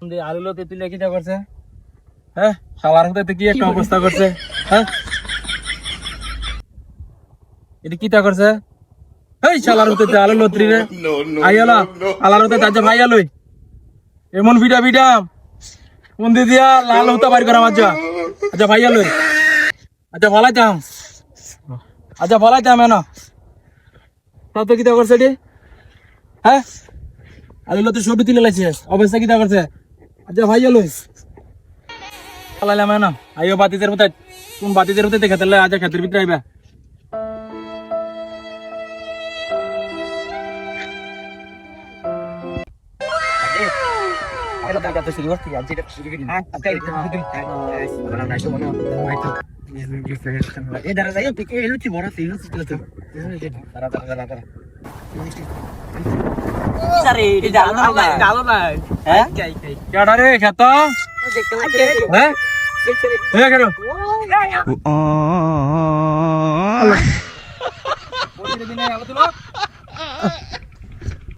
আলু লতে তুলে কিটা করছে হ্যাঁ খাবার হতে কি একটা অবস্থা করছে হ্যাঁ এটা কিটা করছে এই শালার হতে আলু লত্রি রে আইয়ালা আলার হতে তাজা ভাই আলুই এমন ভিডা ভিডা কোন দিয়া লাল হতে বাইর করা মাঝা আচ্ছা ভাই আলুই আচ্ছা ভালাইতাম না তাও তো কিটা করছে এটি হ্যাঁ আলু লতে ছবি তুলে লাইছিস অবস্থা কিটা করছে আচ্ছা ভাই আলুই পালাইলাম না আইও বাতিদের মতো কোন বাতিদের মতো দেখে তাহলে আজ ক্ষেতের ভিতরে আইবা খেত হ্যাঁ কেন